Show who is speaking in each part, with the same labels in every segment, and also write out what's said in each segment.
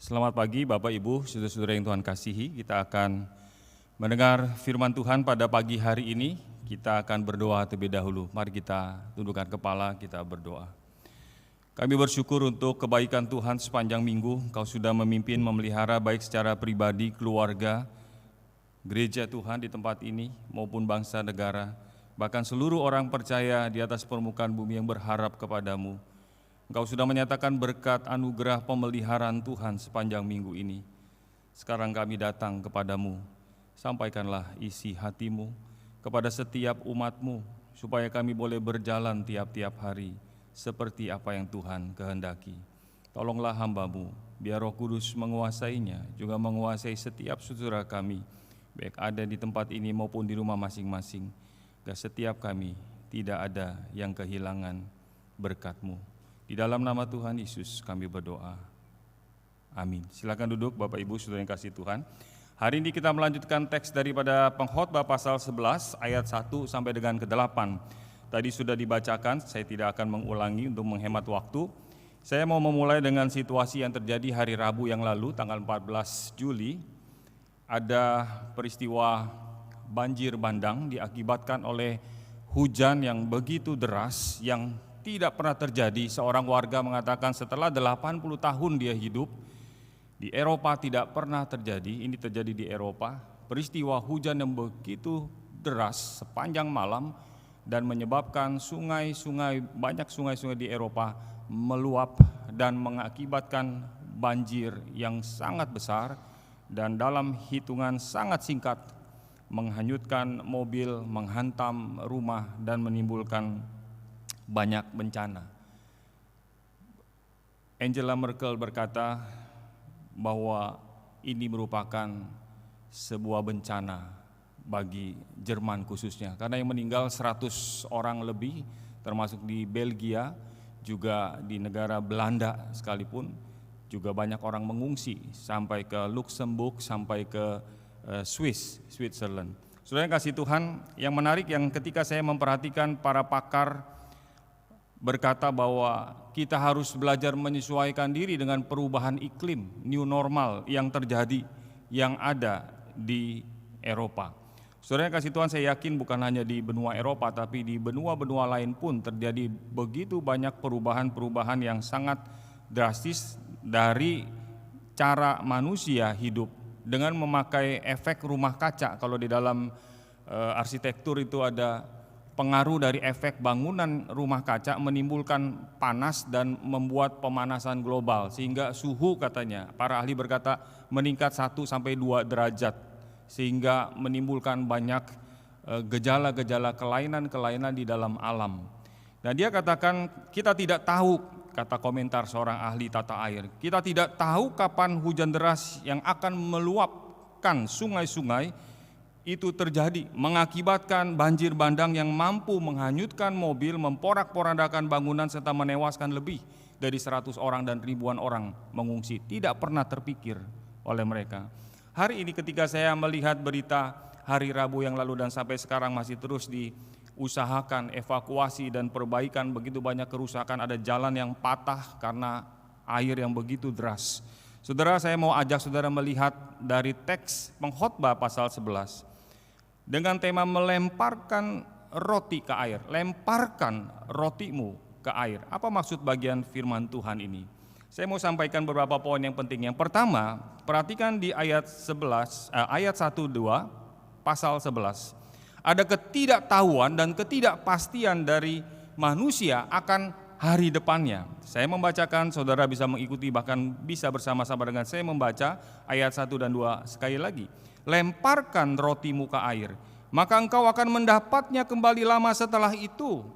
Speaker 1: Selamat pagi Bapak Ibu, saudara-saudara yang Tuhan kasihi. Kita akan mendengar firman Tuhan pada pagi hari ini. Kita akan berdoa terlebih dahulu. Mari kita tundukkan kepala, kita berdoa. Kami bersyukur untuk kebaikan Tuhan sepanjang minggu. Kau sudah memimpin, memelihara baik secara pribadi, keluarga, gereja Tuhan di tempat ini maupun bangsa negara. Bahkan seluruh orang percaya di atas permukaan bumi yang berharap kepadamu. Engkau sudah menyatakan berkat anugerah pemeliharaan Tuhan sepanjang minggu ini. Sekarang kami datang kepadamu, sampaikanlah isi hatimu kepada setiap umatmu, supaya kami boleh berjalan tiap-tiap hari seperti apa yang Tuhan kehendaki. Tolonglah hambamu, biar Roh Kudus menguasainya, juga menguasai setiap saudara kami, baik ada di tempat ini maupun di rumah masing-masing. Agar setiap kami tidak ada yang kehilangan berkat-Mu. Di dalam nama Tuhan Yesus kami berdoa. Amin. Silakan duduk Bapak Ibu saudara yang kasih Tuhan. Hari ini kita melanjutkan teks daripada Pengkhotbah pasal 11 ayat 1 sampai dengan ke-8. Tadi sudah dibacakan, saya tidak akan mengulangi untuk menghemat waktu. Saya mau memulai dengan situasi yang terjadi hari Rabu yang lalu, tanggal 14 Juli. Ada peristiwa banjir bandang diakibatkan oleh hujan yang begitu deras yang tidak pernah terjadi. Seorang warga mengatakan setelah 80 tahun dia hidup, di Eropa tidak pernah terjadi, ini terjadi di Eropa, peristiwa hujan yang begitu deras sepanjang malam dan menyebabkan banyak sungai-sungai di Eropa meluap dan mengakibatkan banjir yang sangat besar dan dalam hitungan sangat singkat menghanyutkan mobil, menghantam rumah dan menimbulkan banyak bencana. Angela Merkel berkata bahwa ini merupakan sebuah bencana bagi Jerman khususnya, karena yang meninggal 100 orang lebih, termasuk di Belgia, juga di negara Belanda sekalipun, juga banyak orang mengungsi sampai ke Luxembourg, sampai ke Switzerland. Saudara yang kasih Tuhan, yang menarik yang ketika saya memperhatikan para pakar berkata bahwa kita harus belajar menyesuaikan diri dengan perubahan iklim, new normal yang terjadi, yang ada di Eropa. Saudara yang kasih Tuhan, saya yakin bukan hanya di benua Eropa, tapi di benua-benua lain pun terjadi begitu banyak perubahan-perubahan yang sangat drastis dari cara manusia hidup dengan memakai efek rumah kaca. Kalau di dalam arsitektur itu ada pengaruh dari efek bangunan rumah kaca menimbulkan panas dan membuat pemanasan global, sehingga suhu katanya, para ahli berkata meningkat 1-2 derajat, sehingga menimbulkan banyak gejala-gejala kelainan-kelainan di dalam alam. Nah, dia katakan kita tidak tahu, kata komentar seorang ahli tata air, kita tidak tahu kapan hujan deras yang akan meluapkan sungai-sungai itu terjadi, mengakibatkan banjir bandang yang mampu menghanyutkan mobil, memporak-porandakan bangunan serta menewaskan lebih dari 100 orang dan ribuan orang mengungsi. Tidak pernah terpikir oleh mereka. Hari ini ketika saya melihat berita hari Rabu yang lalu dan sampai sekarang masih terus diusahakan evakuasi dan perbaikan, begitu banyak kerusakan, ada jalan yang patah karena air yang begitu deras. Saudara, saya mau ajak saudara melihat dari teks Pengkhotbah pasal 11 dengan tema melemparkan roti ke air. Lemparkan rotimu ke air. Apa maksud bagian firman Tuhan ini? Saya mau sampaikan beberapa poin yang penting. Yang pertama, perhatikan di ayat 1-2 pasal 11. Ada ketidaktahuan dan ketidakpastian dari manusia akan hari depannya. Saya membacakan, saudara bisa mengikuti, bahkan bisa bersama-sama dengan saya membaca ayat 1 dan 2 sekali lagi. Lemparkan rotimu ke air, maka engkau akan mendapatnya kembali lama setelah itu.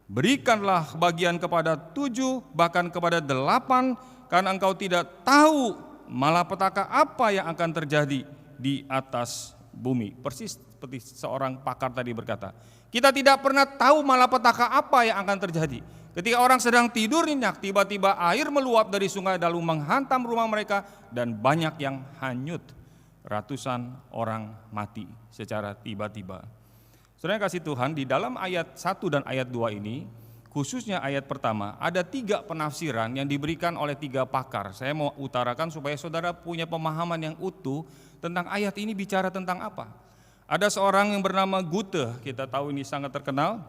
Speaker 1: Berikanlah bagian kepada 7, bahkan kepada 8, karena engkau tidak tahu malapetaka apa yang akan terjadi di atas bumi. Persis seperti seorang pakar tadi berkata, kita tidak pernah tahu malapetaka apa yang akan terjadi. Ketika orang sedang tidur nyenyak, tiba-tiba air meluap dari sungai lalu menghantam rumah mereka dan banyak yang hanyut. Ratusan orang mati secara tiba-tiba. Saudara yang kasih Tuhan, di dalam ayat 1 dan ayat 2 ini khususnya ayat pertama, ada 3 penafsiran yang diberikan oleh 3 pakar. Saya mau utarakan supaya saudara punya pemahaman yang utuh tentang ayat ini bicara tentang apa. Ada seorang yang bernama Goethe, kita tahu ini sangat terkenal,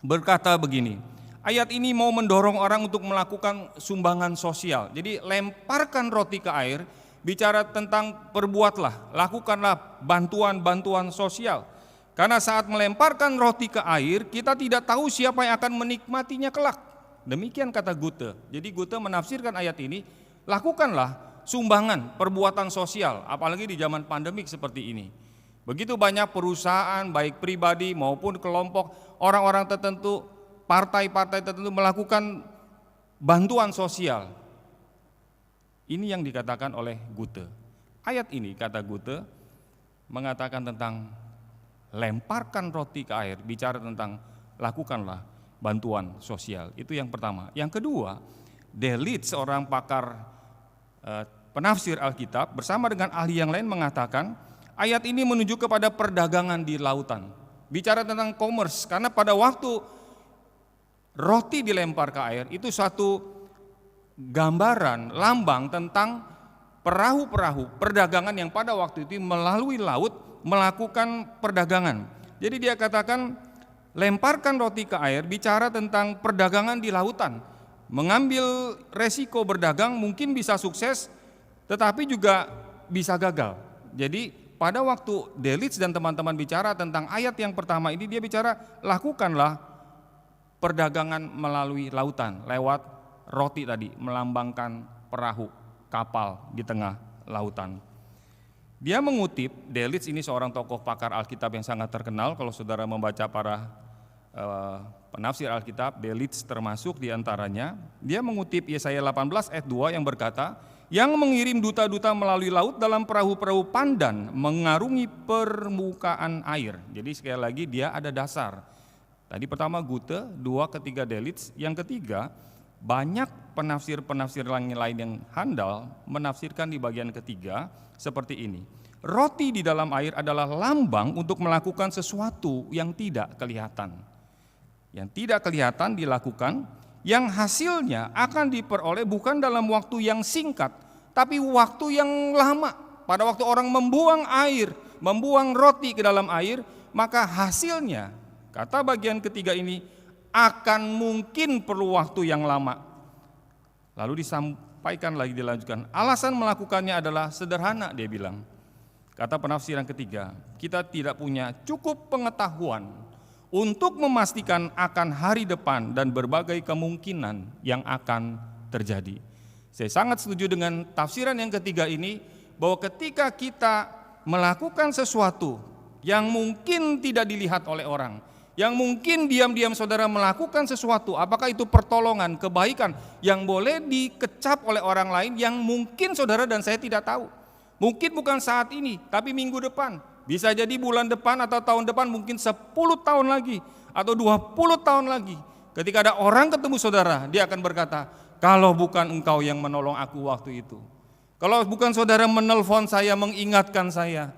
Speaker 1: berkata begini, ayat ini mau mendorong orang untuk melakukan sumbangan sosial. Jadi lemparkan roti ke air, bicara tentang perbuatlah, lakukanlah bantuan-bantuan sosial. Karena saat melemparkan roti ke air, kita tidak tahu siapa yang akan menikmatinya kelak. Demikian kata Goethe. Jadi Goethe menafsirkan ayat ini, lakukanlah sumbangan, perbuatan sosial, apalagi di zaman pandemik seperti ini. Begitu banyak perusahaan, baik pribadi maupun kelompok, orang-orang tertentu, partai-partai tertentu melakukan bantuan sosial. Ini yang dikatakan oleh Goethe. Ayat ini, kata Goethe, mengatakan tentang lemparkan roti ke air, bicara tentang lakukanlah bantuan sosial. Itu yang pertama. Yang kedua, Delitzsch, seorang pakar penafsir Alkitab, bersama dengan ahli yang lain mengatakan ayat ini menunjuk kepada perdagangan di lautan. Bicara tentang commerce, karena pada waktu roti dilempar ke air itu satu gambaran, lambang tentang perahu-perahu perdagangan yang pada waktu itu melalui laut melakukan perdagangan. Jadi dia katakan lemparkan roti ke air, bicara tentang perdagangan di lautan. Mengambil resiko berdagang mungkin bisa sukses, tetapi juga bisa gagal. Jadi pada waktu Delitzsch dan teman-teman bicara tentang ayat yang pertama ini, dia bicara lakukanlah perdagangan melalui lautan, lewat roti tadi, melambangkan perahu, kapal di tengah lautan. Dia mengutip, Delitzsch ini seorang tokoh pakar Alkitab yang sangat terkenal. Kalau saudara membaca para penafsir Alkitab, Delitzsch termasuk diantaranya. Dia mengutip Yesaya 18 ayat 2 yang berkata, yang mengirim duta-duta melalui laut dalam perahu-perahu pandan mengarungi permukaan air. Jadi sekali lagi dia ada dasar. Tadi pertama Goethe, 2, ketiga Delitzsch, yang ketiga banyak penafsir-penafsir lain yang handal menafsirkan di bagian ketiga seperti ini. Roti di dalam air adalah lambang untuk melakukan sesuatu yang tidak kelihatan. Yang tidak kelihatan dilakukan, yang hasilnya akan diperoleh bukan dalam waktu yang singkat, tapi waktu yang lama. Pada waktu orang membuang air, membuang roti ke dalam air, maka hasilnya, kata bagian ketiga ini, akan mungkin perlu waktu yang lama. Lalu disampaikan lagi, dilanjutkan, alasan melakukannya adalah sederhana, dia bilang. Kata penafsiran ketiga, kita tidak punya cukup pengetahuan untuk memastikan akan hari depan dan berbagai kemungkinan yang akan terjadi. Saya sangat setuju dengan tafsiran yang ketiga ini, bahwa ketika kita melakukan sesuatu yang mungkin tidak dilihat oleh orang, yang mungkin diam-diam saudara melakukan sesuatu, apakah itu pertolongan, kebaikan yang boleh dikecap oleh orang lain yang mungkin saudara dan saya tidak tahu. Mungkin bukan saat ini, tapi minggu depan, bisa jadi bulan depan atau tahun depan, mungkin 10 tahun lagi atau 20 tahun lagi. Ketika ada orang ketemu saudara, dia akan berkata, kalau bukan engkau yang menolong aku waktu itu, kalau bukan saudara menelpon saya, mengingatkan saya,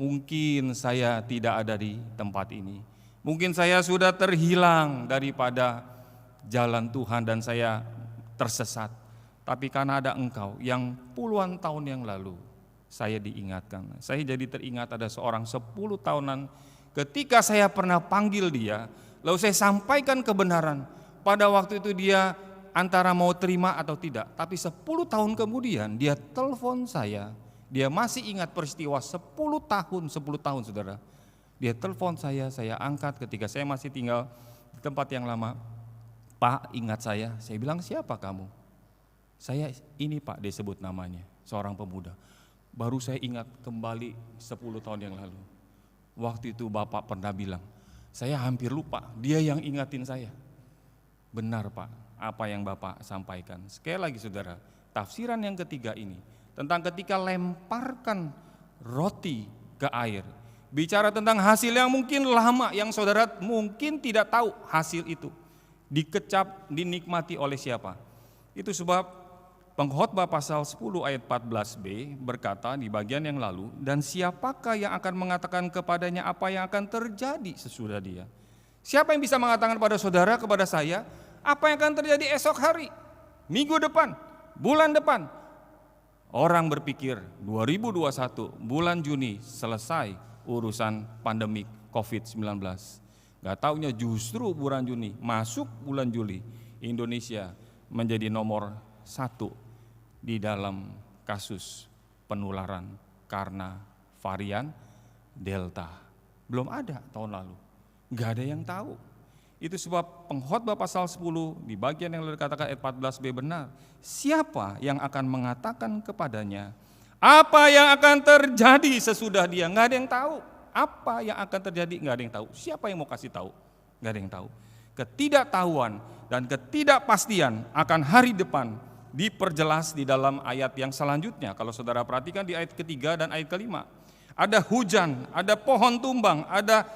Speaker 1: mungkin saya tidak ada di tempat ini. Mungkin saya sudah terhilang daripada jalan Tuhan dan saya tersesat. Tapi karena ada engkau yang puluhan tahun yang lalu saya diingatkan. Saya jadi teringat ada seorang 10 tahunan ketika saya pernah panggil dia, lalu saya sampaikan kebenaran. Pada waktu itu dia antara mau terima atau tidak. Tapi 10 tahun kemudian dia telepon saya. Dia masih ingat peristiwa 10 tahun saudara. Dia telepon saya angkat ketika saya masih tinggal di tempat yang lama. Pak, ingat saya bilang siapa kamu? Saya ini Pak, dia sebut namanya, seorang pemuda. Baru saya ingat kembali 10 tahun yang lalu. Waktu itu Bapak pernah bilang, saya hampir lupa, dia yang ingatin saya. Benar Pak, apa yang Bapak sampaikan. Sekali lagi saudara, tafsiran yang ketiga ini, tentang ketika lemparkan roti ke air, bicara tentang hasil yang mungkin lama, yang saudara mungkin tidak tahu hasil itu dikecap, dinikmati oleh siapa. Itu sebab Pengkhotbah pasal 10 ayat 14b berkata di bagian yang lalu, dan siapakah yang akan mengatakan kepadanya apa yang akan terjadi sesudah dia? Siapa yang bisa mengatakan kepada saudara, kepada saya, apa yang akan terjadi esok hari, minggu depan, bulan depan? Orang berpikir 2021 bulan Juni selesai urusan pandemik COVID-19. Gak taunya justru bulan Juni masuk bulan Juli, Indonesia menjadi nomor 1 di dalam kasus penularan karena varian Delta. Belum ada tahun lalu, gak ada yang tahu. Itu sebab pengkhotbah pasal 10 di bagian yang dikatakan ayat 14b benar. Siapa yang akan mengatakan kepadanya apa yang akan terjadi sesudah dia? Gak ada yang tahu. Apa yang akan terjadi gak ada yang tahu. Siapa yang mau kasih tahu? Gak ada yang tahu. Ketidaktahuan dan ketidakpastian akan hari depan diperjelas di dalam ayat yang selanjutnya. Kalau saudara perhatikan di ayat ketiga dan ayat kelima, ada hujan, ada pohon tumbang, ada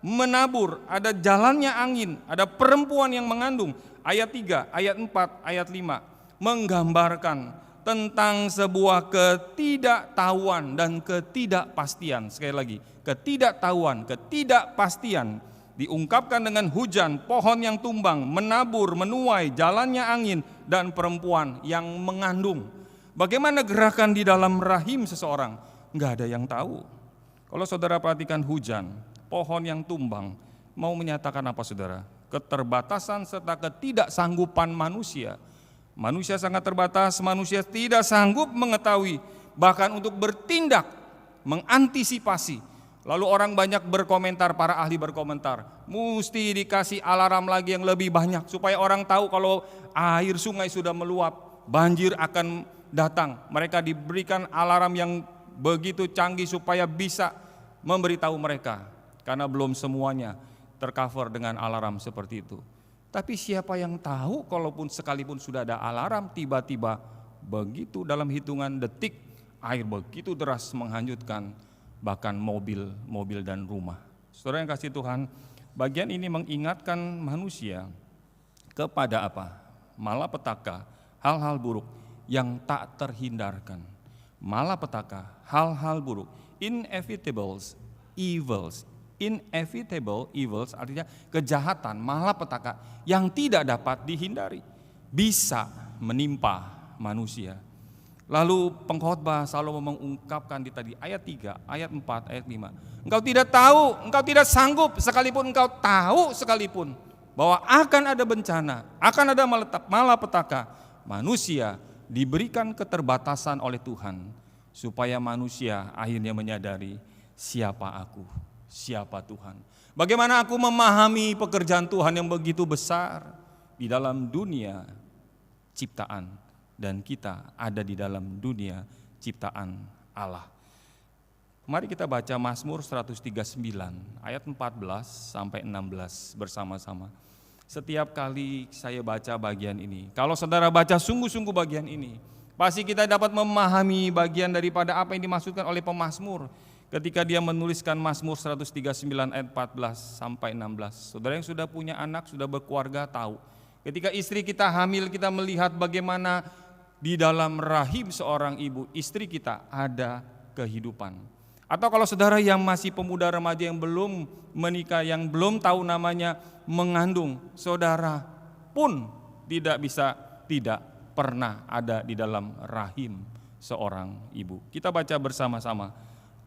Speaker 1: menabur, ada jalannya angin, ada perempuan yang mengandung. Ayat 3, ayat 4, ayat 5 menggambarkan tentang sebuah ketidaktahuan dan ketidakpastian. Sekali lagi, ketidaktahuan, ketidakpastian diungkapkan dengan hujan, pohon yang tumbang, menabur, menuai, jalannya angin, dan perempuan yang mengandung. Bagaimana gerakan di dalam rahim seseorang? Enggak ada yang tahu. Kalau saudara perhatikan hujan, pohon yang tumbang, mau menyatakan apa saudara? Keterbatasan serta ketidaksanggupan manusia. Manusia sangat terbatas, manusia tidak sanggup mengetahui, bahkan untuk bertindak, mengantisipasi. Lalu orang banyak berkomentar, para ahli berkomentar, mesti dikasih alarm lagi yang lebih banyak, supaya orang tahu kalau air sungai sudah meluap, banjir akan datang. Mereka diberikan alarm yang begitu canggih supaya bisa memberitahu mereka. Karena belum semuanya tercover dengan alarm seperti itu. Tapi siapa yang tahu kalaupun sekalipun sudah ada alarm, tiba-tiba begitu dalam hitungan detik air begitu deras menghanyutkan bahkan mobil dan rumah. Saudara yang kasih Tuhan, bagian ini mengingatkan manusia kepada apa? Malapetaka, hal-hal buruk yang tak terhindarkan. Malapetaka, hal-hal buruk, inevitable evils artinya kejahatan, malapetaka yang tidak dapat dihindari, bisa menimpa manusia. Lalu pengkhotbah selalu mengungkapkan di tadi ayat 3, ayat 4, ayat 5. Engkau tidak tahu, engkau tidak sanggup, sekalipun engkau tahu sekalipun bahwa akan ada bencana, akan ada malapetaka, manusia diberikan keterbatasan oleh Tuhan supaya manusia akhirnya menyadari siapa aku, siapa Tuhan. Bagaimana aku memahami pekerjaan Tuhan yang begitu besar di dalam dunia ciptaan, dan kita ada di dalam dunia ciptaan Allah. Mari kita baca Mazmur 139 ayat 14 sampai 16 bersama-sama. Setiap kali saya baca bagian ini, kalau saudara baca sungguh-sungguh bagian ini, pasti kita dapat memahami bagian daripada apa yang dimaksudkan oleh pemazmur ketika dia menuliskan Mazmur 139 ayat 14 sampai 16. Saudara yang sudah punya anak, sudah berkeluarga tahu, ketika istri kita hamil, kita melihat bagaimana di dalam rahim seorang ibu, istri kita ada kehidupan. Atau kalau saudara yang masih pemuda remaja yang belum menikah, yang belum tahu namanya mengandung, saudara pun tidak pernah ada di dalam rahim seorang ibu. Kita baca bersama-sama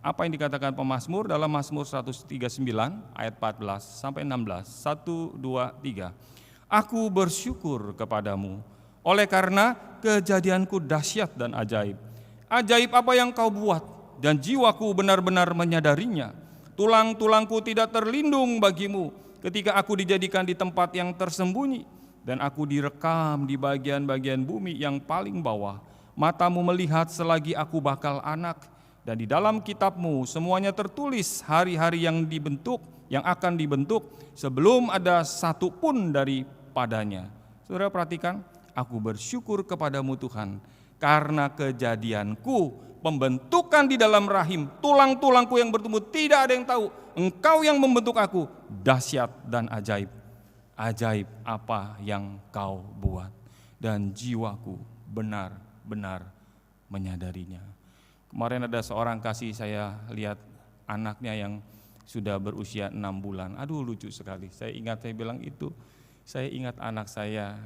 Speaker 1: apa yang dikatakan pemazmur dalam Mazmur 139 ayat 14 sampai 16. 1, 2, 3. Aku bersyukur kepadamu oleh karena kejadianku dahsyat dan ajaib. Ajaib apa yang kau buat, dan jiwaku benar-benar menyadarinya. Tulang-tulangku tidak terlindung bagimu ketika aku dijadikan di tempat yang tersembunyi, dan aku direkam di bagian-bagian bumi yang paling bawah. Matamu melihat selagi aku bakal anak, dan di dalam kitabmu semuanya tertulis hari-hari yang akan dibentuk sebelum ada satu pun daripadanya. Saudara perhatikan, aku bersyukur kepadamu Tuhan karena kejadianku, pembentukan di dalam rahim, tulang-tulangku yang bertumbuh, tidak ada yang tahu. Engkau yang membentuk aku, dahsyat dan ajaib. Ajaib apa yang kau buat, dan jiwaku benar-benar menyadarinya. Kemarin ada seorang kasih saya lihat anaknya yang sudah berusia 6 bulan. Aduh lucu sekali, saya bilang itu, saya ingat anak saya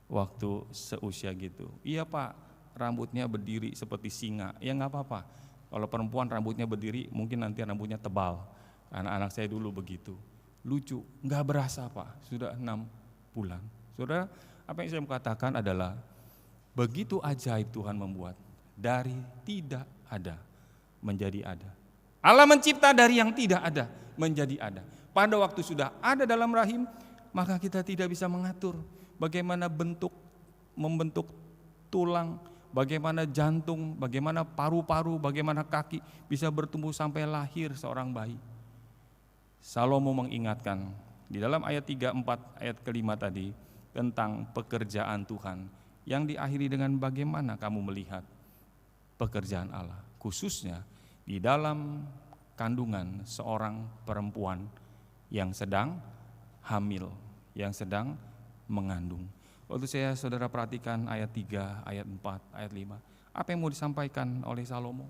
Speaker 1: waktu seusia gitu. Iya Pak, rambutnya berdiri seperti singa. Ya nggak apa-apa, kalau perempuan rambutnya berdiri mungkin nanti rambutnya tebal. Anak-anak saya dulu begitu. Lucu, nggak berasa Pak, sudah 6 bulan. Saudara, apa yang saya mau katakan adalah begitu ajaib Tuhan membuat, dari tidak ada menjadi ada. Allah mencipta dari yang tidak ada menjadi ada. Pada waktu sudah ada dalam rahim, maka kita tidak bisa mengatur bagaimana membentuk tulang, bagaimana jantung, bagaimana paru-paru, bagaimana kaki bisa bertumbuh sampai lahir seorang bayi. Salomo mengingatkan di dalam ayat 3, 4, ayat kelima tadi tentang pekerjaan Tuhan yang diakhiri dengan bagaimana kamu melihat pekerjaan Allah, khususnya di dalam kandungan seorang perempuan yang sedang hamil, yang sedang mengandung. Waktu saya saudara perhatikan ayat 3, ayat 4, ayat 5, apa yang mau disampaikan oleh Salomo?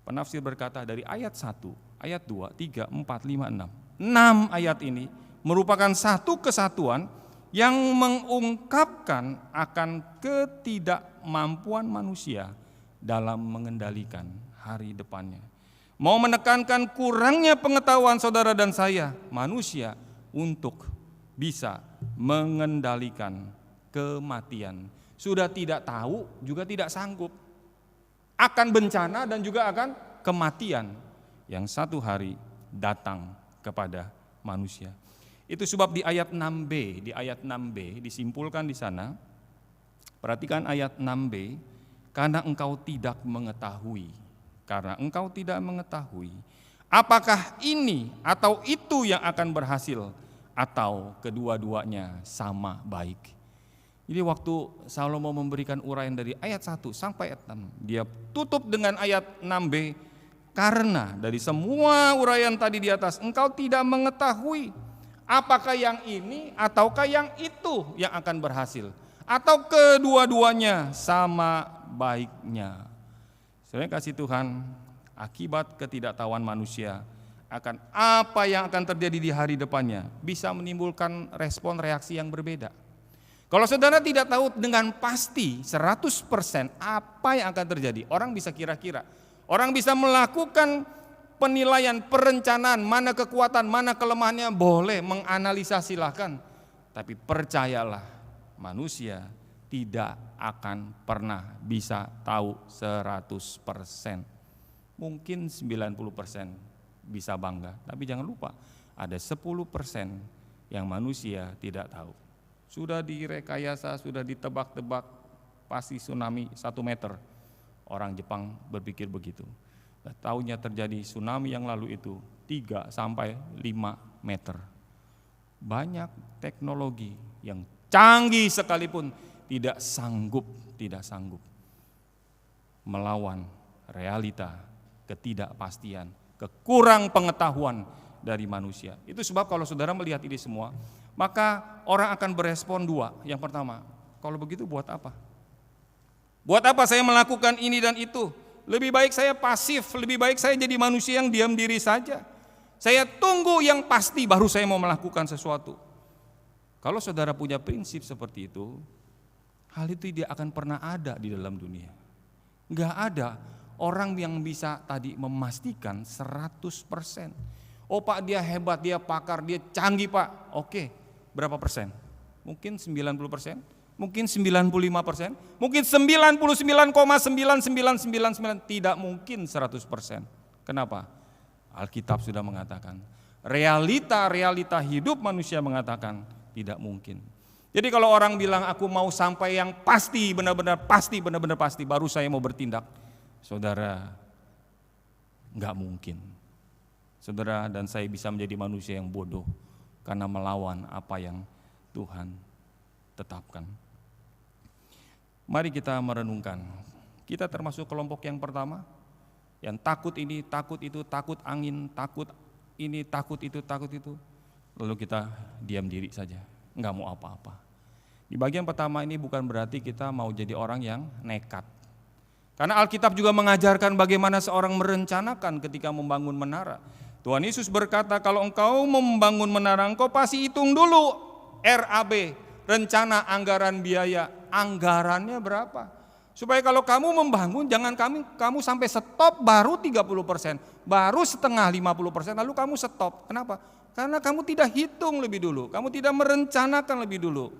Speaker 1: Penafsir berkata dari ayat 1, ayat 2, 3, 4, 5, 6. 6 ayat ini merupakan satu kesatuan yang mengungkapkan akan ketidakmampuan manusia dalam mengendalikan hari depannya. Mau menekankan kurangnya pengetahuan saudara dan saya, manusia, untuk bisa mengendalikan kematian. Sudah tidak tahu, juga tidak sanggup. Akan bencana dan juga akan kematian yang satu hari datang kepada manusia. Itu sebab di ayat 6b, disimpulkan di sana. Perhatikan ayat 6b, karena engkau tidak mengetahui. Karena engkau tidak mengetahui apakah ini atau itu yang akan berhasil, atau kedua-duanya sama baik. Jadi waktu Salomo memberikan uraian dari ayat 1 sampai ayat 6, dia tutup dengan ayat 6b, karena dari semua uraian tadi di atas engkau tidak mengetahui apakah yang ini ataukah yang itu yang akan berhasil, atau kedua-duanya sama baiknya. Saya kasih Tuhan, akibat ketidaktahuan manusia akan apa yang akan terjadi di hari depannya bisa menimbulkan respon reaksi yang berbeda. Kalau saudara tidak tahu dengan pasti 100% apa yang akan terjadi, orang bisa kira-kira, orang bisa melakukan penilaian, perencanaan, mana kekuatan, mana kelemahannya, boleh menganalisa silahkan. Tapi percayalah, manusia tidak akan pernah bisa tahu 100%. Mungkin 90% bisa bangga, tapi jangan lupa ada 10% yang manusia tidak tahu. Sudah direkayasa, sudah ditebak-tebak pasti tsunami 1 meter. Orang Jepang berpikir begitu. Tahunya terjadi tsunami yang lalu itu 3 sampai 5 meter. Banyak teknologi yang canggih sekalipun tidak sanggup melawan realita ketidakpastian, kekurang pengetahuan dari manusia. Itu sebab kalau saudara melihat ini semua, maka orang akan berespon 2. Yang pertama, kalau begitu buat apa? Buat apa saya melakukan ini dan itu? Lebih baik saya pasif, lebih baik saya jadi manusia yang diam diri saja. Saya tunggu yang pasti baru saya mau melakukan sesuatu. Kalau saudara punya prinsip seperti itu, hal itu tidak akan pernah ada di dalam dunia. Enggak ada orang yang bisa tadi memastikan 100%. Oh Pak, dia hebat, dia pakar, dia canggih Pak. Oke, berapa persen? Mungkin 90%, mungkin 95%, mungkin 99,9999, tidak mungkin 100%. Kenapa? Alkitab sudah mengatakan, realita hidup manusia mengatakan tidak mungkin. Jadi kalau orang bilang aku mau sampai yang pasti, benar-benar pasti, baru saya mau bertindak. Saudara, enggak mungkin. Saudara dan saya bisa menjadi manusia yang bodoh karena melawan apa yang Tuhan tetapkan. Mari kita merenungkan. Kita termasuk kelompok yang pertama, yang takut ini, takut itu, takut angin, takut ini, takut itu, lalu kita diam diri saja, enggak mau apa-apa. Di bagian pertama ini bukan berarti kita mau jadi orang yang nekat. Karena Alkitab juga mengajarkan bagaimana seorang merencanakan ketika membangun menara. Tuhan Yesus berkata, kalau engkau membangun menara, engkau pasti hitung dulu RAB, rencana anggaran biaya, anggarannya berapa. Supaya kalau kamu membangun, jangan kamu sampai stop baru 30%, baru setengah 50%, lalu kamu stop. Kenapa? Karena kamu tidak hitung lebih dulu, kamu tidak merencanakan lebih dulu.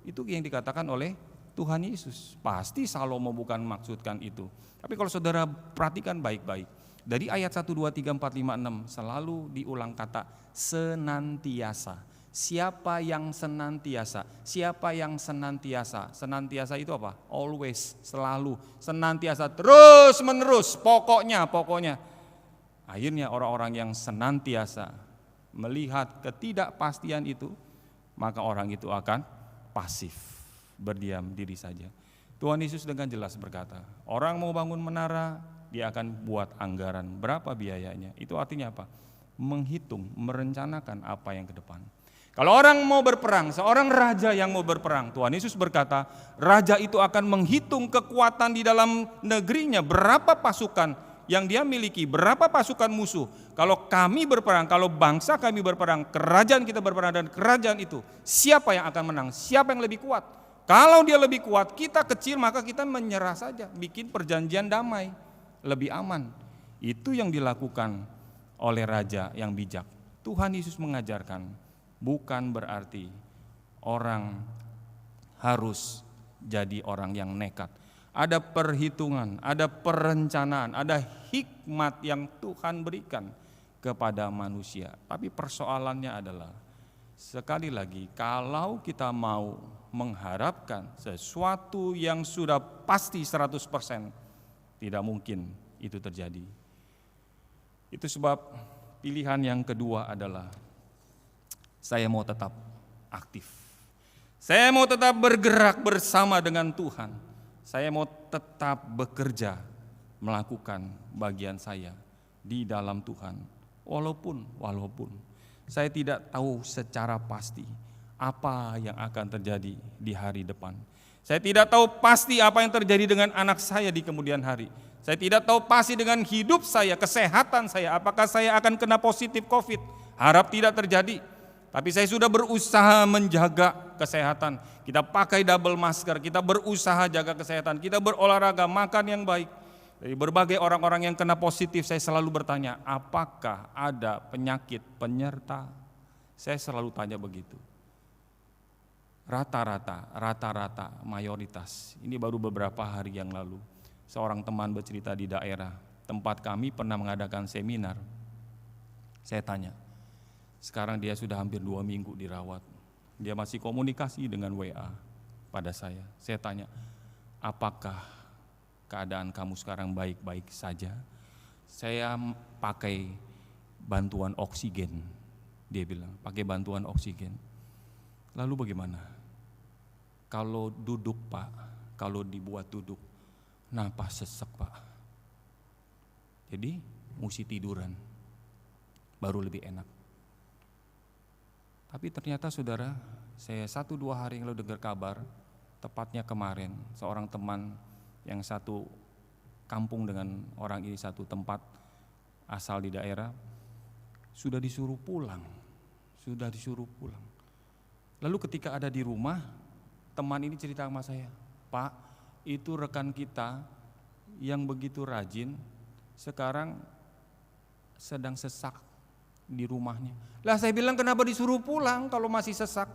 Speaker 1: Itu yang dikatakan oleh Tuhan Yesus. Pasti Salomo bukan maksudkan itu. Tapi kalau saudara perhatikan baik-baik, dari ayat 1, 2, 3, 4, 5, 6 selalu diulang kata senantiasa. Siapa yang senantiasa? Siapa yang senantiasa? Senantiasa itu apa? Always, selalu, senantiasa, terus menerus, pokoknya. Akhirnya orang-orang yang senantiasa melihat ketidakpastian itu, maka orang itu akan pasif, berdiam diri saja. Tuhan Yesus dengan jelas berkata, orang mau bangun menara, dia akan buat anggaran berapa biayanya. Itu artinya apa? Menghitung, merencanakan apa yang ke depan. Kalau orang mau berperang, seorang raja yang mau berperang, Tuhan Yesus berkata, raja itu akan menghitung kekuatan di dalam negerinya, berapa pasukan yang dia miliki, berapa pasukan musuh. Kalau kami berperang, kalau bangsa kami berperang, kerajaan kita berperang, dan kerajaan itu siapa yang akan menang, siapa yang lebih kuat. Kalau dia lebih kuat, kita kecil, maka kita menyerah saja, bikin perjanjian damai, lebih aman. Itu yang dilakukan oleh raja yang bijak. Tuhan Yesus mengajarkan, bukan berarti orang harus jadi orang yang nekat. Ada perhitungan, ada perencanaan, ada hikmat yang Tuhan berikan kepada manusia. Tapi persoalannya adalah, sekali lagi, kalau kita mau mengharapkan sesuatu yang sudah pasti 100%, tidak mungkin itu terjadi. Itu sebab pilihan yang kedua adalah, saya mau tetap aktif. Saya mau tetap bergerak bersama dengan Tuhan. Saya mau tetap bekerja, melakukan bagian saya di dalam Tuhan. Walaupun saya tidak tahu secara pasti apa yang akan terjadi di hari depan. Saya tidak tahu pasti apa yang terjadi dengan anak saya di kemudian hari. Saya tidak tahu pasti dengan hidup saya, kesehatan saya, apakah saya akan kena positif COVID. Harap tidak terjadi. Tapi saya sudah berusaha menjaga kesehatan. Kita pakai double masker, kita berusaha jaga kesehatan, kita berolahraga, makan yang baik. Dari berbagai orang-orang yang kena positif, saya selalu bertanya, apakah ada penyakit penyerta? Saya selalu tanya begitu. Rata-rata, mayoritas. Ini baru beberapa hari yang lalu, seorang teman bercerita di daerah tempat kami pernah mengadakan seminar. Saya tanya, sekarang dia sudah hampir 2 minggu dirawat. Dia masih komunikasi dengan WA pada saya. Saya tanya, apakah keadaan kamu sekarang baik-baik saja? Saya pakai bantuan oksigen. Dia bilang, pakai bantuan oksigen. Lalu bagaimana? Kalau duduk Pak, kalau dibuat duduk, napas sesek Pak. Jadi mesti tiduran, baru lebih enak. Tapi ternyata saudara, saya 1-2 hari yang lalu dengar kabar, tepatnya kemarin, seorang teman yang satu kampung dengan orang ini, satu tempat asal di daerah, sudah disuruh pulang. Lalu ketika ada di rumah, teman ini cerita sama saya, Pak, itu rekan kita yang begitu rajin, sekarang sedang sesak di rumahnya. Lah saya bilang, kenapa disuruh pulang kalau masih sesak?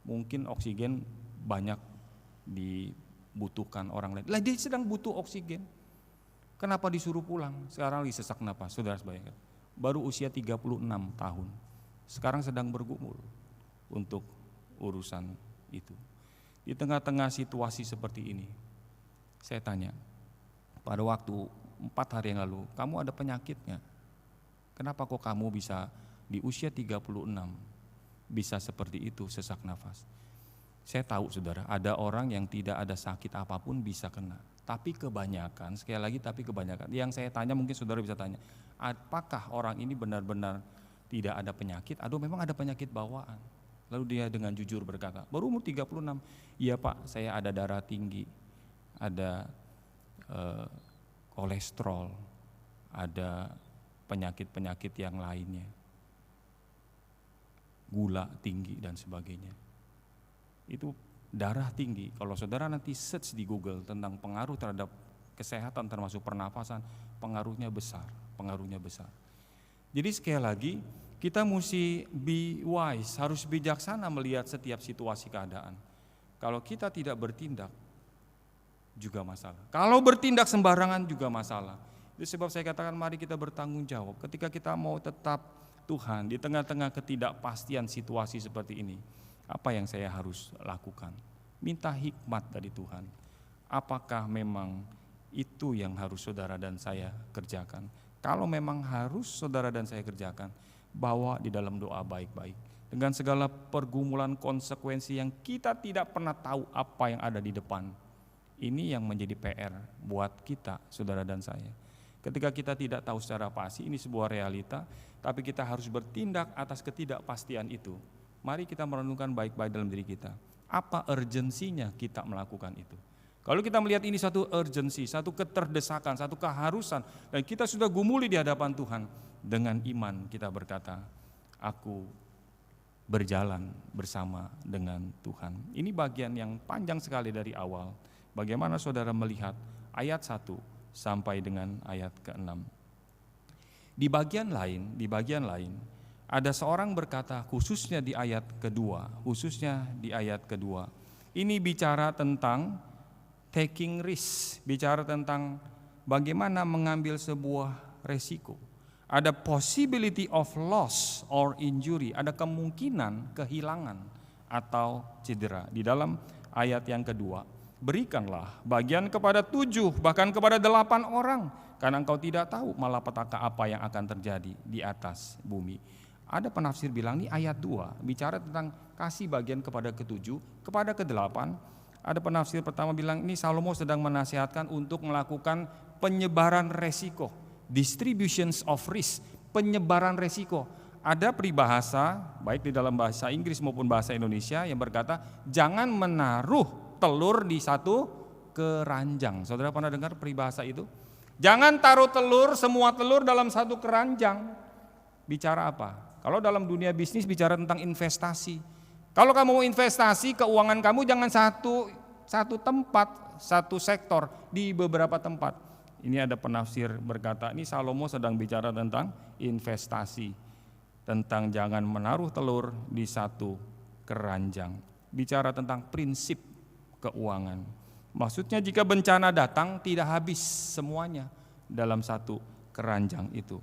Speaker 1: Mungkin oksigen banyak dibutuhkan orang lain. Lah dia sedang butuh oksigen. Kenapa disuruh pulang? Sekarang lagi sesak napas. Saudara bayangkan, baru usia 36 tahun. Sekarang sedang bergumul untuk urusan itu. Di tengah-tengah situasi seperti ini, saya tanya, pada waktu 4 hari yang lalu, kamu ada penyakitnya? Kenapa kok kamu bisa di usia 36 bisa seperti itu, sesak nafas? Saya tahu saudara, ada orang yang tidak ada sakit apapun bisa kena. Tapi kebanyakan, sekali lagi tapi kebanyakan, yang saya tanya mungkin saudara bisa tanya, apakah orang ini benar-benar tidak ada penyakit atau memang ada penyakit bawaan? Lalu dia dengan jujur berkata, baru umur 36, iya Pak, saya ada darah tinggi, ada kolesterol, ada penyakit-penyakit yang lainnya. Gula tinggi dan sebagainya. Itu darah tinggi. Kalau saudara nanti search di Google tentang pengaruh terhadap kesehatan termasuk pernafasan, pengaruhnya besar. Jadi sekali lagi, kita mesti be wise, harus bijaksana melihat setiap situasi keadaan. Kalau kita tidak bertindak, juga masalah. Kalau bertindak sembarangan juga masalah. Itu sebab saya katakan mari kita bertanggung jawab. Ketika kita mau tetap Tuhan di tengah-tengah ketidakpastian situasi seperti ini, apa yang saya harus lakukan? Minta hikmat dari Tuhan. Apakah memang itu yang harus saudara dan saya kerjakan? Kalau memang harus saudara dan saya kerjakan, bawa di dalam doa baik-baik. Dengan segala pergumulan konsekuensi yang kita tidak pernah tahu apa yang ada di depan. Ini yang menjadi PR buat kita, saudara dan saya. Ketika kita tidak tahu secara pasti, ini sebuah realita, tapi kita harus bertindak atas ketidakpastian itu. Mari kita merenungkan baik-baik dalam diri kita. Apa urgensinya kita melakukan itu? Kalau kita melihat ini satu urgensi, satu keterdesakan, satu keharusan, dan kita sudah gumuli di hadapan Tuhan, dengan iman kita berkata, aku berjalan bersama dengan Tuhan. Ini bagian yang panjang sekali dari awal. Bagaimana saudara melihat ayat 1 sampai dengan ayat ke-6. Di bagian lain, ada seorang berkata khususnya di ayat kedua, ini bicara tentang taking risk, bicara tentang bagaimana mengambil sebuah resiko. Ada possibility of loss or injury, ada kemungkinan kehilangan atau cedera. Di dalam ayat yang kedua, berikanlah bagian kepada 7, bahkan kepada 8 orang, karena engkau tidak tahu malapetaka apa yang akan terjadi di atas bumi. Ada penafsir bilang ini ayat 2, bicara tentang kasih bagian kepada ke-7, kepada ke-8. Ada penafsir pertama bilang ini Salomo sedang menasihatkan untuk melakukan penyebaran resiko, distributions of risk, penyebaran resiko. Ada peribahasa, baik di dalam bahasa Inggris maupun bahasa Indonesia yang berkata, jangan menaruh telur di satu keranjang. Saudara pernah dengar peribahasa itu? Jangan taruh telur, semua telur dalam satu keranjang. Bicara apa? Kalau dalam dunia bisnis bicara tentang investasi. Kalau kamu mau investasi, keuangan kamu jangan satu tempat, satu sektor, di beberapa tempat. Ini ada penafsir berkata, ini Salomo sedang bicara tentang investasi, tentang jangan menaruh telur di satu keranjang. Bicara tentang prinsip keuangan. Maksudnya jika bencana datang tidak habis semuanya dalam satu keranjang itu.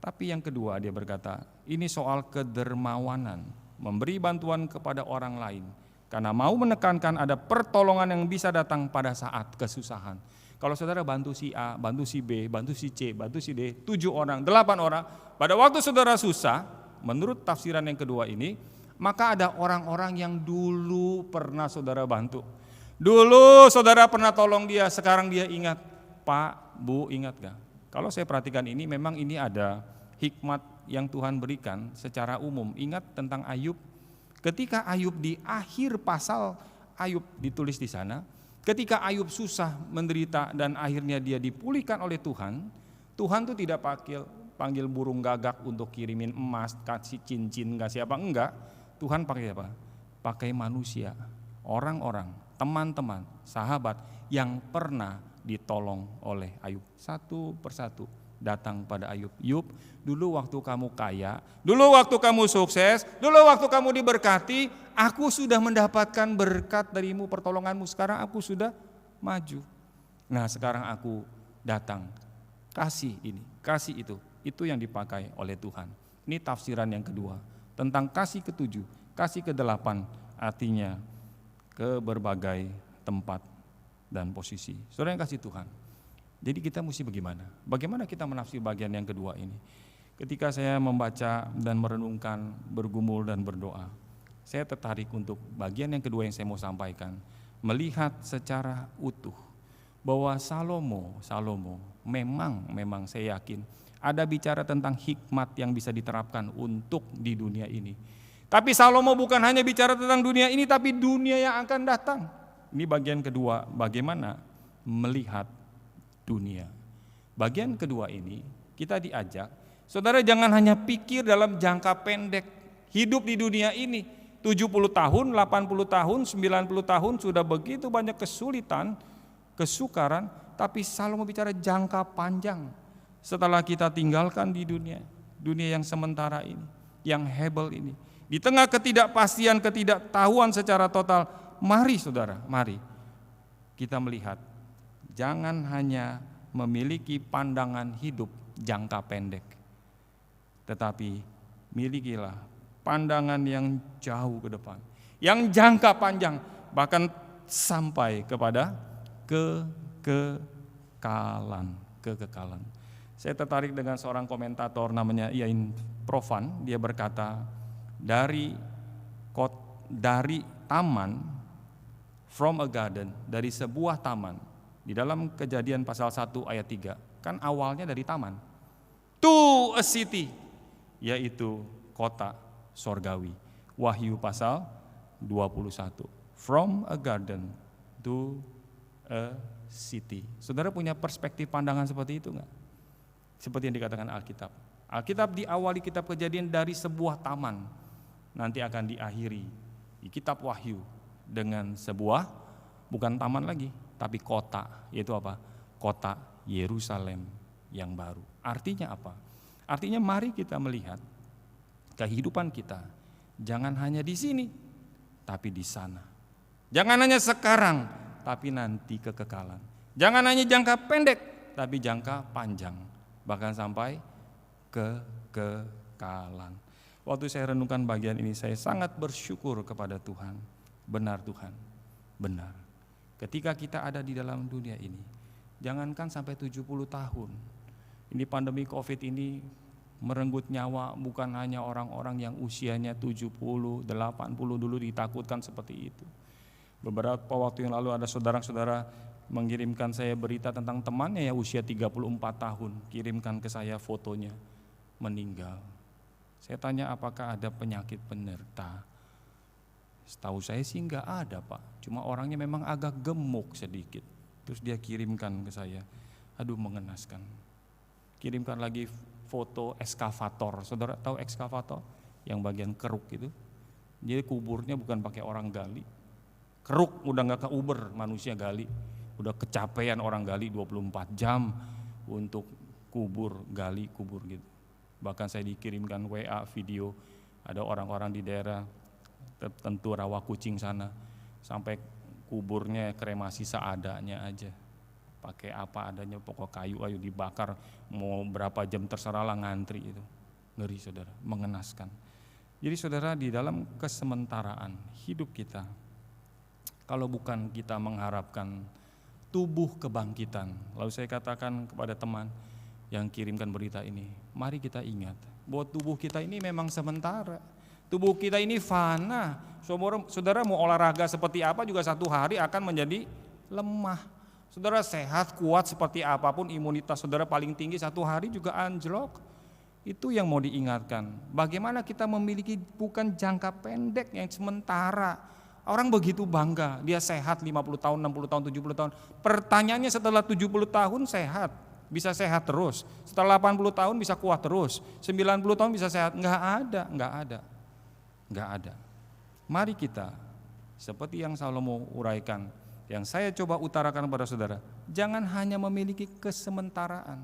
Speaker 1: Tapi yang kedua dia berkata, ini soal kedermawanan, memberi bantuan kepada orang lain. Karena mau menekankan ada pertolongan yang bisa datang pada saat kesusahan. Kalau saudara bantu si A, bantu si B, bantu si C, bantu si D, 7 orang, 8 orang, pada waktu saudara susah, menurut tafsiran yang kedua ini, maka ada orang-orang yang dulu pernah saudara bantu. Dulu saudara pernah tolong dia, sekarang dia ingat. Pak, Bu, ingat gak? Kalau saya perhatikan ini, memang ini ada hikmat yang Tuhan berikan secara umum. Ingat tentang Ayub. Ketika Ayub di akhir pasal Ayub ditulis di sana, ketika Ayub susah, menderita, dan akhirnya dia dipulihkan oleh Tuhan, Tuhan tuh tidak panggil burung gagak untuk kirimin emas, kasih cincin, kasih apa, enggak. Tuhan pakai apa? Pakai manusia, orang-orang, teman-teman, sahabat yang pernah ditolong oleh Ayub. Satu persatu datang pada Ayub. Ayub, dulu waktu kamu kaya, dulu waktu kamu sukses, dulu waktu kamu diberkati, aku sudah mendapatkan berkat darimu, pertolonganmu. Sekarang aku sudah maju. Nah sekarang aku datang, kasih ini, kasih itu. Itu yang dipakai oleh Tuhan. Ini tafsiran yang kedua. Tentang kasih ke-7, kasih ke-8, artinya ke berbagai tempat dan posisi. Saudara yang kasih Tuhan. Jadi kita mesti bagaimana? Bagaimana kita menafsir bagian yang kedua ini? Ketika saya membaca dan merenungkan, bergumul dan berdoa, saya tertarik untuk bagian yang kedua yang saya mau sampaikan. Melihat secara utuh bahwa Salomo memang saya yakin ada bicara tentang hikmat yang bisa diterapkan untuk di dunia ini. Tapi Salomo bukan hanya bicara tentang dunia ini, tapi dunia yang akan datang. Ini bagian kedua, bagaimana melihat dunia. Bagian kedua ini kita diajak Saudara jangan hanya pikir dalam jangka pendek. Hidup di dunia ini 70 tahun, 80 tahun, 90 tahun sudah begitu banyak kesulitan, kesukaran, tapi Salomo bicara jangka panjang. Setelah kita tinggalkan di dunia yang sementara ini, yang hebel ini, di tengah ketidakpastian, ketidaktahuan secara total, mari saudara, mari kita melihat, jangan hanya memiliki pandangan hidup jangka pendek, tetapi milikilah pandangan yang jauh ke depan, yang jangka panjang, bahkan sampai kepada kekekalan. Saya tertarik dengan seorang komentator namanya Iain Profan. Dia berkata, dari taman, from a garden, dari sebuah taman, di dalam Kejadian pasal 1 ayat 3, kan awalnya dari taman, to a city, yaitu kota sorgawi. Wahyu pasal 21, from a garden to a city. Saudara punya perspektif pandangan seperti itu enggak? Seperti yang dikatakan Alkitab. Alkitab diawali kitab Kejadian dari sebuah taman, nanti akan diakhiri di kitab Wahyu dengan sebuah, bukan taman lagi, tapi kota, yaitu apa? Kota Yerusalem yang baru. Artinya apa? Artinya mari kita melihat kehidupan kita, jangan hanya di sini, tapi di sana. Jangan hanya sekarang, tapi nanti kekekalan. Jangan hanya jangka pendek, tapi jangka panjang, bahkan sampai kekekalan. Waktu saya renungkan bagian ini, saya sangat bersyukur kepada Tuhan. Benar Tuhan, benar. Ketika kita ada di dalam dunia ini, jangankan sampai 70 tahun. Ini pandemi Covid ini merenggut nyawa bukan hanya orang-orang yang usianya 70, 80 dulu ditakutkan seperti itu. Beberapa waktu yang lalu ada saudara-saudara mengirimkan saya berita tentang temannya yang usia 34 tahun, kirimkan ke saya fotonya, meninggal. Saya tanya apakah ada penyakit penyerta. Setahu saya sih enggak ada Pak, cuma orangnya memang agak gemuk sedikit. Terus dia kirimkan ke saya, aduh mengenaskan. Kirimkan lagi foto ekskavator, saudara tahu ekskavator? Yang bagian keruk itu. Jadi kuburnya bukan pakai orang gali, keruk udah gak keuber manusia gali. Udah kecapean orang gali 24 jam untuk gali kubur gitu. Bahkan saya dikirimkan WA video, ada orang-orang di daerah tertentu rawa kucing sana, sampai kuburnya kremasi seadanya aja, pakai apa adanya, pokok kayu dibakar, mau berapa jam terserah lah, ngantri itu. Ngeri saudara, mengenaskan. Jadi saudara, di dalam kesementaraan hidup kita, kalau bukan kita mengharapkan tubuh kebangkitan, lalu saya katakan kepada teman yang kirimkan berita ini, mari kita ingat bahwa tubuh kita ini memang sementara. Tubuh kita ini fana. Saudara mau olahraga seperti apa juga satu hari akan menjadi lemah. Saudara sehat, kuat seperti apapun, imunitas saudara paling tinggi, satu hari juga anjlok. Itu yang mau diingatkan. Bagaimana kita memiliki bukan jangka pendek yang sementara. Orang begitu bangga, dia sehat 50 tahun, 60 tahun, 70 tahun. Pertanyaannya setelah 70 tahun sehat, bisa sehat terus. Setelah 80 tahun bisa kuat terus. 90 tahun bisa sehat. Enggak ada. Mari kita, seperti yang Salomo uraikan, yang saya coba utarakan kepada saudara, jangan hanya memiliki kesementaraan.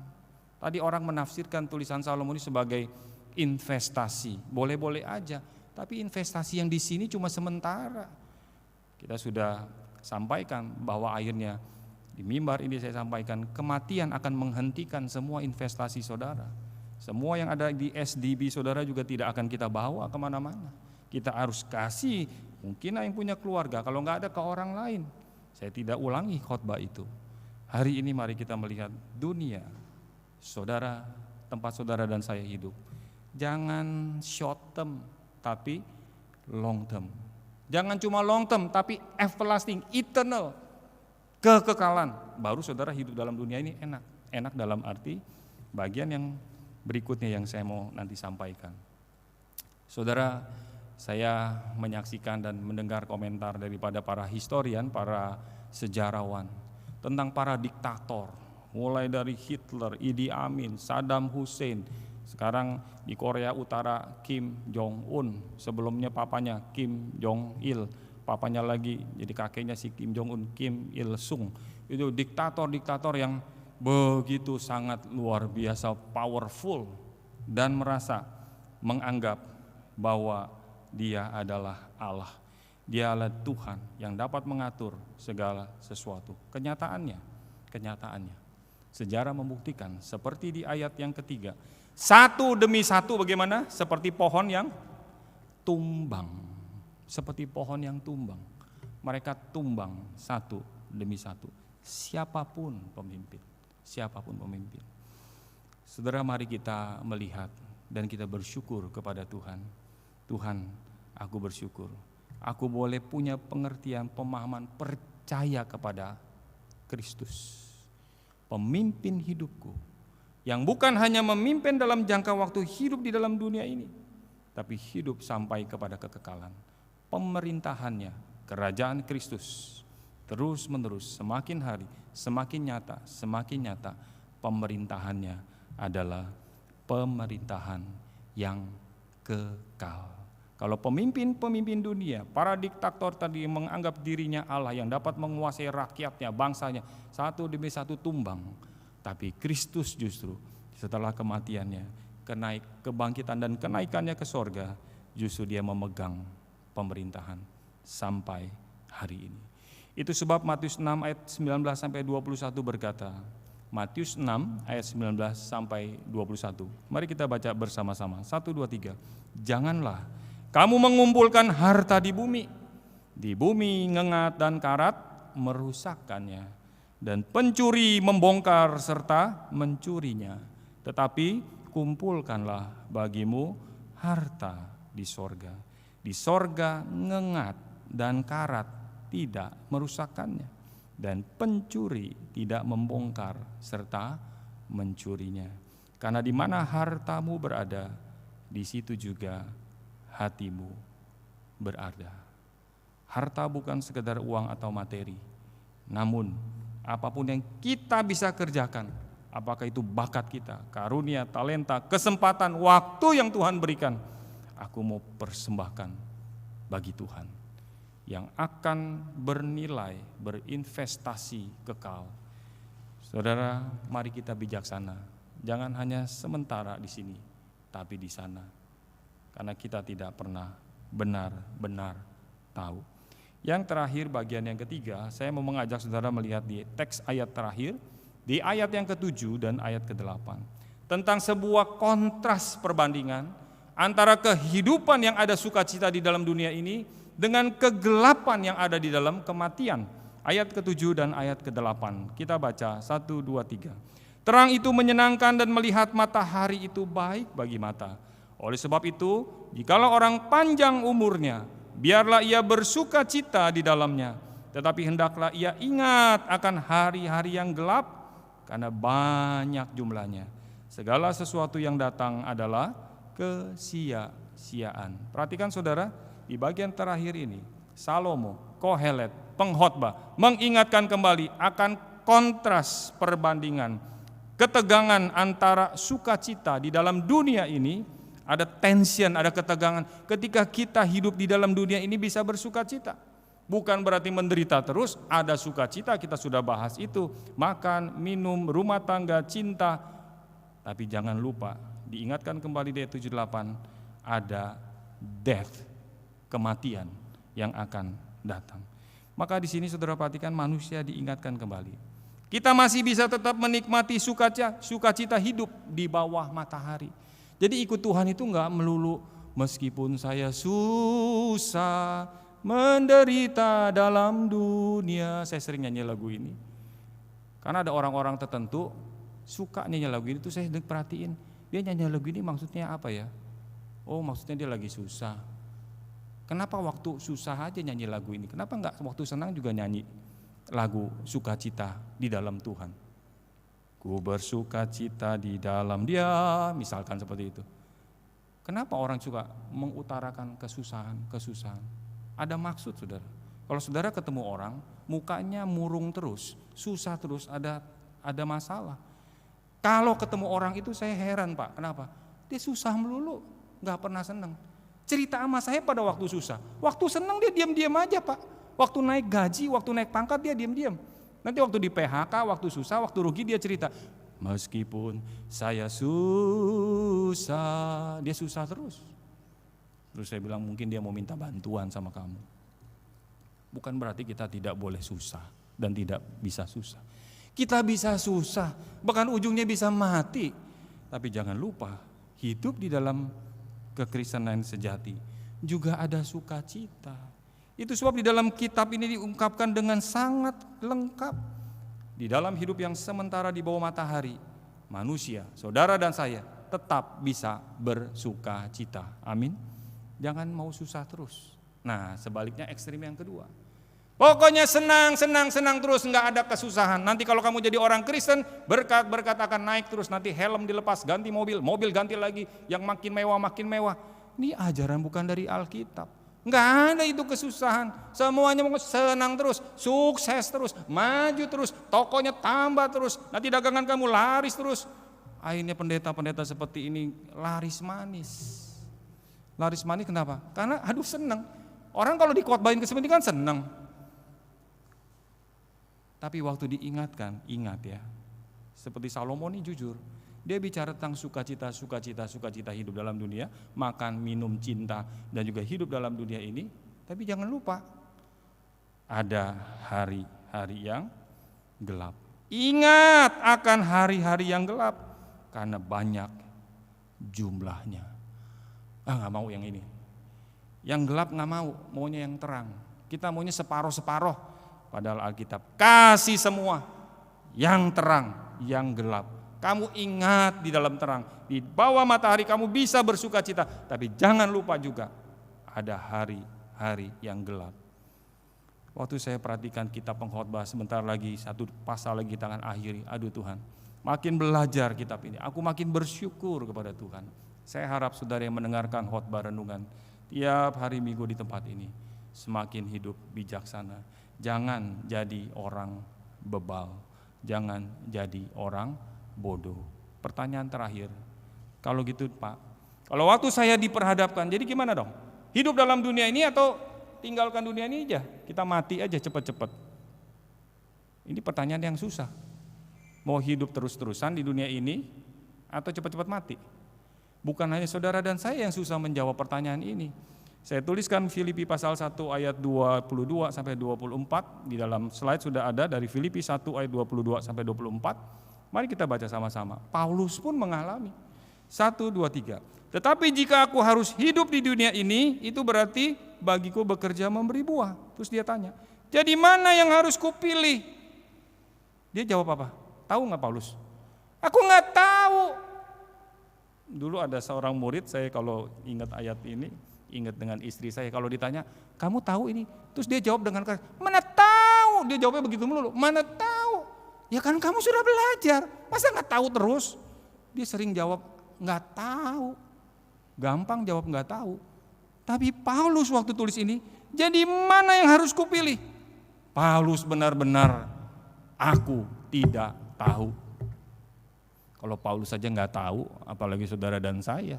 Speaker 1: Tadi orang menafsirkan tulisan Salomo ini sebagai investasi. Boleh-boleh aja, tapi investasi yang di sini cuma sementara. Kita sudah sampaikan bahwa akhirnya di mimbar ini saya sampaikan, kematian akan menghentikan semua investasi saudara. Semua yang ada di SDB saudara juga tidak akan kita bawa kemana-mana. Kita harus kasih, mungkin yang punya keluarga, kalau enggak ada ke orang lain. Saya tidak ulangi khotbah itu. Hari ini mari kita melihat dunia, saudara, tempat saudara dan saya hidup. Jangan short term, tapi long term. Jangan cuma long term, tapi everlasting, eternal, kekekalan. Baru saudara hidup dalam dunia ini enak. Enak dalam arti bagian yang berikutnya yang saya mau nanti sampaikan. Saudara, saya menyaksikan dan mendengar komentar daripada para historian, para sejarawan tentang para diktator, mulai dari Hitler, Idi Amin, Saddam Hussein, Sekarang di Korea Utara Kim Jong Un, sebelumnya papanya Kim Jong Il, papanya lagi jadi kakeknya si Kim Jong Un, Kim Il Sung. Itu diktator-diktator yang begitu sangat luar biasa powerful dan menganggap bahwa dia adalah Allah. Dia adalah Tuhan yang dapat mengatur segala sesuatu. Kenyataannya, sejarah membuktikan seperti di ayat yang ketiga, satu demi satu bagaimana? Seperti pohon yang tumbang. Seperti pohon yang tumbang. Mereka tumbang satu demi satu. Siapapun pemimpin. Saudara, mari kita melihat dan kita bersyukur kepada Tuhan. Tuhan, aku bersyukur. Aku boleh punya pengertian, pemahaman, percaya kepada Kristus, pemimpin hidupku, yang bukan hanya memimpin dalam jangka waktu hidup di dalam dunia ini, tapi hidup sampai kepada kekekalan. Pemerintahannya, kerajaan Kristus, terus menerus, semakin hari, semakin nyata, pemerintahannya adalah pemerintahan yang kekal. Kalau pemimpin dunia, para diktator tadi menganggap dirinya Allah yang dapat menguasai rakyatnya, bangsanya, satu demi satu tumbang. Tapi Kristus justru setelah kematiannya, kebangkitan dan kenaikannya ke sorga, justru dia memegang pemerintahan sampai hari ini. Itu sebab Matius 6 ayat 19 sampai 21 berkata, Matius 6 ayat 19 sampai 21. Mari kita baca bersama-sama. 1, 2, 3. Janganlah kamu mengumpulkan harta di bumi ngengat dan karat merusakkannya, dan pencuri membongkar serta mencurinya. Tetapi kumpulkanlah bagimu harta di sorga. Di sorga ngengat dan karat tidak merusakkannya, dan pencuri tidak membongkar serta mencurinya. Karena di mana hartamu berada, di situ juga hatimu berada. Harta bukan sekedar uang atau materi, namun apapun yang kita bisa kerjakan, apakah itu bakat kita, karunia, talenta, kesempatan, waktu yang Tuhan berikan, aku mau persembahkan bagi Tuhan yang akan bernilai, berinvestasi kekal. Saudara, mari kita bijaksana. Jangan hanya sementara di sini, tapi di sana. Karena kita tidak pernah benar-benar tahu. Yang terakhir, bagian yang ketiga, saya mau mengajak saudara melihat di teks ayat terakhir, di ayat yang ke-7 dan ayat ke-8, tentang sebuah kontras perbandingan antara kehidupan yang ada sukacita di dalam dunia ini dengan kegelapan yang ada di dalam kematian. Ayat ke-7 dan ayat ke-8. Kita baca 1, 2, 3. Terang itu menyenangkan dan melihat matahari itu baik bagi mata. Oleh sebab itu, jikalau orang panjang umurnya, biarlah ia bersuka cita di dalamnya. Tetapi hendaklah ia ingat akan hari-hari yang gelap, karena banyak jumlahnya. Segala sesuatu yang datang adalah kesia-siaan. Perhatikan saudara, di bagian terakhir ini, Salomo, Kohelet, pengkhotbah mengingatkan kembali akan kontras perbandingan, ketegangan antara sukacita di dalam dunia ini. Ada tension, ada ketegangan. Ketika kita hidup di dalam dunia ini bisa bersukacita. Bukan berarti menderita terus, ada sukacita, kita sudah bahas itu. Makan, minum, rumah tangga, cinta. Tapi jangan lupa, diingatkan kembali di ayat 78, ada death, kematian yang akan datang. Maka di sini saudara perhatikan, manusia diingatkan kembali. Kita masih bisa tetap menikmati sukacita hidup di bawah matahari. Jadi ikut Tuhan itu enggak melulu meskipun saya susah menderita dalam dunia. Saya sering nyanyi lagu ini. Karena ada orang-orang tertentu suka nyanyi lagu ini, tuh saya perhatiin. Dia nyanyi lagu ini maksudnya apa ya? Oh, maksudnya dia lagi susah. Kenapa waktu susah aja nyanyi lagu ini? Kenapa enggak waktu senang juga nyanyi lagu sukacita di dalam Tuhan? Ku bersuka cita di dalam Dia, misalkan seperti itu. Kenapa orang suka mengutarakan kesusahan? Ada maksud, saudara. Kalau saudara ketemu orang, mukanya murung terus, susah terus, ada masalah. Kalau ketemu orang itu saya heran, Pak. Kenapa? Dia susah melulu, gak pernah senang. Cerita sama saya pada waktu susah. Waktu senang dia diam-diam aja Pak. Waktu naik gaji, waktu naik pangkat dia diam-diam. Nanti waktu di PHK, waktu susah, waktu rugi dia cerita. Meskipun saya susah, dia susah terus. Terus saya bilang mungkin dia mau minta bantuan sama kamu. Bukan berarti kita tidak boleh susah dan tidak bisa susah. Kita bisa susah, bahkan ujungnya bisa mati. Tapi jangan lupa, hidup di dalam kekristenan sejati juga ada sukacita. Itu sebab di dalam kitab ini diungkapkan dengan sangat lengkap. Di dalam hidup yang sementara di bawah matahari, manusia, saudara dan saya tetap bisa bersukacita. Amin. Jangan mau susah terus. Nah, sebaliknya ekstrim yang kedua. Pokoknya senang terus, nggak ada kesusahan. Nanti kalau kamu jadi orang Kristen, berkat akan naik terus. Nanti helm dilepas, ganti mobil ganti lagi, yang makin mewah. Ini ajaran bukan dari Alkitab. Nggak ada itu kesusahan. Semuanya mau senang terus, sukses terus, maju terus, tokonya tambah terus. Nanti dagangan kamu laris terus. Akhirnya pendeta-pendeta seperti ini laris manis. Laris manis kenapa? Karena senang. Orang kalau dikhotbahin kesepenting kan senang. Tapi waktu diingatkan, ingat ya. Seperti Salomo ini jujur. Dia bicara tentang sukacita hidup dalam dunia, makan, minum, cinta, dan juga hidup dalam dunia ini. Tapi jangan lupa, ada hari-hari yang gelap. Ingat akan hari-hari yang gelap, karena banyak jumlahnya. Gak mau yang ini. Yang gelap gak mau, maunya yang terang. Kita maunya separoh-separoh. Padahal Alkitab kasih semua, yang terang, yang gelap. Kamu ingat di dalam terang, di bawah matahari kamu bisa bersukacita, tapi jangan lupa juga ada hari-hari yang gelap. Waktu saya perhatikan kitab pengkhotbah, sebentar lagi satu pasal lagi kita akan akhiri. Aduh Tuhan, makin belajar kitab ini, aku makin bersyukur kepada Tuhan. Saya harap saudara yang mendengarkan khotbah renungan tiap hari Minggu di tempat ini semakin hidup bijaksana. Jangan jadi orang bebal, jangan jadi orang bodoh. Pertanyaan terakhir, kalau gitu Pak, kalau waktu saya diperhadapkan, jadi gimana dong? Hidup dalam dunia ini atau tinggalkan dunia ini aja? Kita mati aja cepat-cepat. Ini pertanyaan yang susah. Mau hidup terus-terusan di dunia ini atau cepat-cepat mati? Bukan hanya saudara dan saya yang susah menjawab pertanyaan ini. Saya tuliskan Filipi pasal 1 ayat 22 sampai 24, di dalam slide sudah ada dari Filipi 1 ayat 22 sampai 24. Mari kita baca sama-sama. Paulus pun mengalami 1, 2, 3. Tetapi jika aku harus hidup di dunia ini, itu berarti bagiku bekerja memberi buah. Terus dia tanya, jadi mana yang harus kupilih? Dia jawab apa? Tahu nggak Paulus? Aku nggak tahu. Dulu ada seorang murid saya, kalau ingat ayat ini, ingat dengan istri saya, kalau ditanya, kamu tahu ini? Terus dia jawab dengan keras, mana tahu? Dia jawabnya begitu melulu, mana tahu? Ya kan kamu sudah belajar, masa nggak tahu terus? Dia sering jawab nggak tahu, gampang jawab nggak tahu. Tapi Paulus waktu tulis ini, jadi mana yang harus kupilih? Paulus benar-benar, aku tidak tahu. Kalau Paulus saja nggak tahu, apalagi saudara dan saya.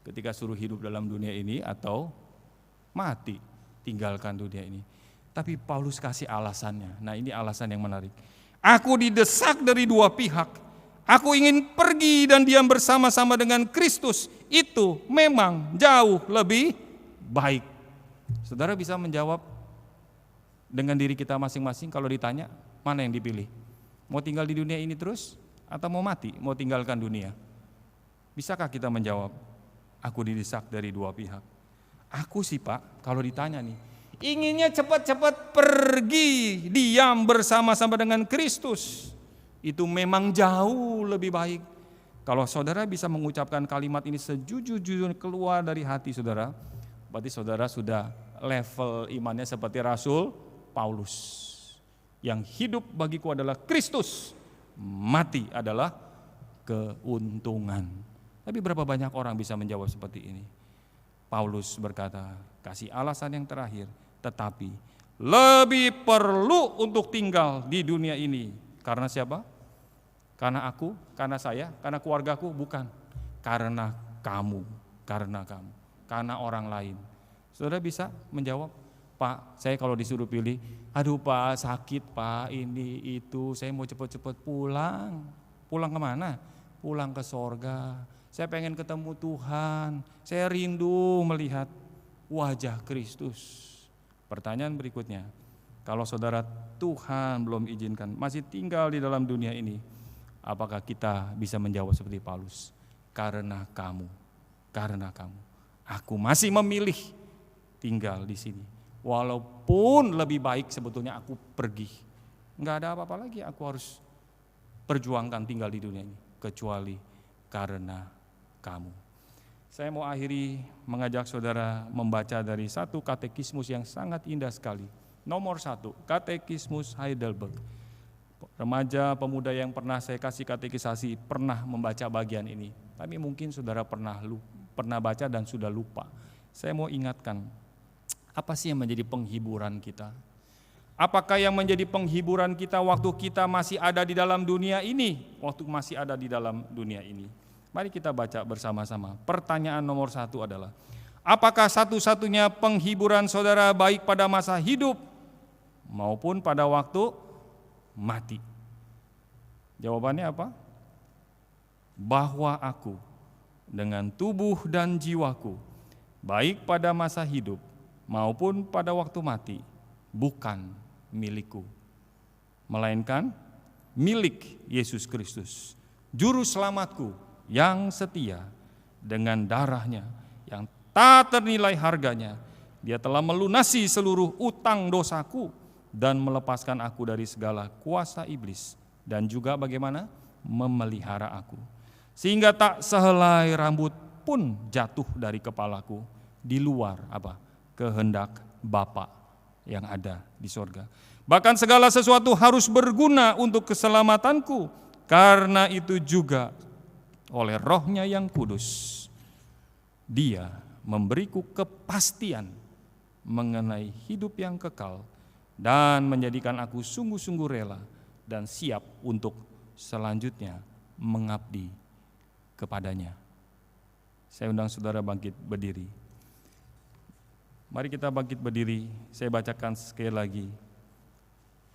Speaker 1: Ketika suruh hidup dalam dunia ini atau mati, tinggalkan dunia ini. Tapi Paulus kasih alasannya. Nah, ini alasan yang menarik. Aku didesak dari dua pihak. Aku ingin pergi dan diam bersama-sama dengan Kristus. Itu memang jauh lebih baik. Saudara bisa menjawab dengan diri kita masing-masing kalau ditanya, mana yang dipilih? Mau tinggal di dunia ini terus atau mau mati, mau tinggalkan dunia? Bisakah kita menjawab? Aku didesak dari dua pihak. Aku sih Pak, kalau ditanya nih, inginnya cepat-cepat pergi, diam bersama-sama dengan Kristus. Itu memang jauh lebih baik. Kalau saudara bisa mengucapkan kalimat ini sejujur-jujurnya keluar dari hati saudara, berarti saudara sudah level imannya seperti Rasul Paulus. Yang hidup bagiku adalah Kristus, mati adalah keuntungan. Tapi berapa banyak orang bisa menjawab seperti ini? Paulus berkata, kasih alasan yang terakhir, tetapi lebih perlu untuk tinggal di dunia ini. Karena siapa? Karena aku, karena saya, karena keluargaku? Bukan. Karena kamu, karena orang lain. Saudara bisa menjawab, Pak, saya kalau disuruh pilih, aduh Pak sakit Pak, ini itu, saya mau cepat-cepat pulang. Pulang kemana? Pulang ke sorga. Saya pengen ketemu Tuhan, saya rindu melihat wajah Kristus. Pertanyaan berikutnya, kalau saudara Tuhan belum izinkan, masih tinggal di dalam dunia ini, apakah kita bisa menjawab seperti Paulus? Karena kamu, aku masih memilih tinggal di sini. Walaupun lebih baik sebetulnya aku pergi. Enggak ada apa-apa lagi aku harus perjuangkan tinggal di dunia ini, kecuali karena kamu. Saya mau akhiri mengajak saudara membaca dari satu katekismus yang sangat indah sekali. Nomor 1, Katekismus Heidelberg. Remaja pemuda yang pernah saya kasih katekisasi pernah membaca bagian ini. Tapi mungkin saudara pernah baca dan sudah lupa. Saya mau ingatkan, apa sih yang menjadi penghiburan kita? Apakah yang menjadi penghiburan kita waktu kita masih ada di dalam dunia ini? Waktu masih ada di dalam dunia ini. Mari kita baca bersama-sama. Pertanyaan nomor 1 adalah, apakah satu-satunya penghiburan saudara baik pada masa hidup maupun pada waktu mati? Jawabannya apa? Bahwa aku dengan tubuh dan jiwaku, baik pada masa hidup maupun pada waktu mati, bukan milikku, melainkan milik Yesus Kristus, Juru Selamatku yang setia. Dengan darahnya yang tak ternilai harganya, Dia telah melunasi seluruh utang dosaku dan melepaskan aku dari segala kuasa iblis, dan juga bagaimana? Memelihara aku, sehingga tak sehelai rambut pun jatuh dari kepalaku di luar apa? Kehendak Bapa yang ada di sorga. Bahkan segala sesuatu harus berguna untuk keselamatanku. Karena itu juga oleh Roh-Nya yang kudus, Dia memberiku kepastian mengenai hidup yang kekal dan menjadikan aku sungguh-sungguh rela dan siap untuk selanjutnya mengabdi kepadanya. Saya undang saudara bangkit berdiri. Mari kita bangkit berdiri, saya bacakan sekali lagi.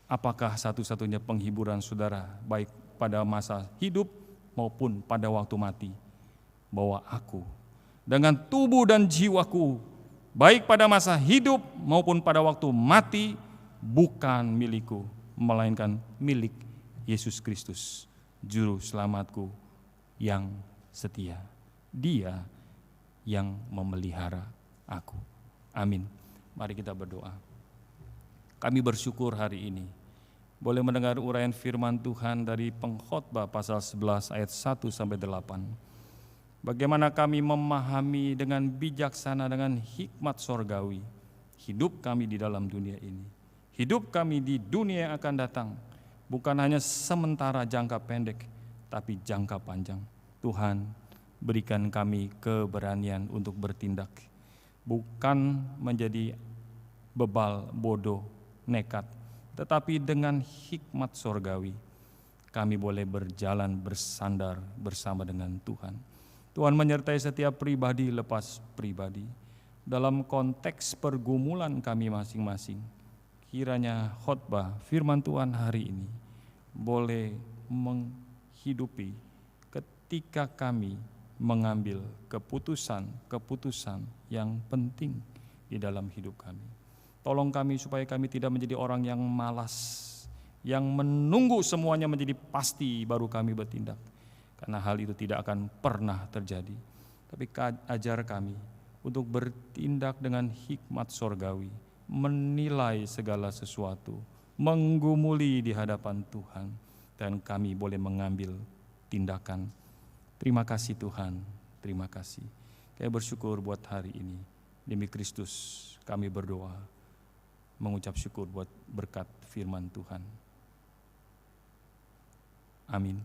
Speaker 1: Apakah satu-satunya penghiburan saudara, baik pada masa hidup maupun pada waktu mati? Bahwa aku dengan tubuh dan jiwaku, baik pada masa hidup maupun pada waktu mati, bukan milikku, melainkan milik Yesus Kristus, Juru Selamatku yang setia. Dia yang memelihara aku. Amin. Mari kita berdoa. Kami bersyukur hari ini boleh mendengar uraian firman Tuhan dari Pengkhotbah pasal 11 ayat 1 sampai 8. Bagaimana kami memahami dengan bijaksana, dengan hikmat sorgawi, hidup kami di dalam dunia ini. Hidup kami di dunia yang akan datang, bukan hanya sementara jangka pendek, tapi jangka panjang. Tuhan, berikan kami keberanian untuk bertindak, bukan menjadi bebal, bodoh, nekat, tetapi dengan hikmat sorgawi kami boleh berjalan bersandar bersama dengan Tuhan. Tuhan menyertai setiap pribadi lepas pribadi dalam konteks pergumulan kami masing-masing. Kiranya khotbah firman Tuhan hari ini boleh menghidupi ketika kami mengambil keputusan yang penting di dalam hidup kami. Tolong kami supaya kami tidak menjadi orang yang malas, yang menunggu semuanya menjadi pasti baru kami bertindak. Karena hal itu tidak akan pernah terjadi. Tapi ajar kami untuk bertindak dengan hikmat sorgawi, menilai segala sesuatu, menggumuli di hadapan Tuhan, dan kami boleh mengambil tindakan. Terima kasih Tuhan, terima kasih. Kami bersyukur buat hari ini. Demi Kristus kami berdoa, mengucap syukur buat berkat firman Tuhan. Amin.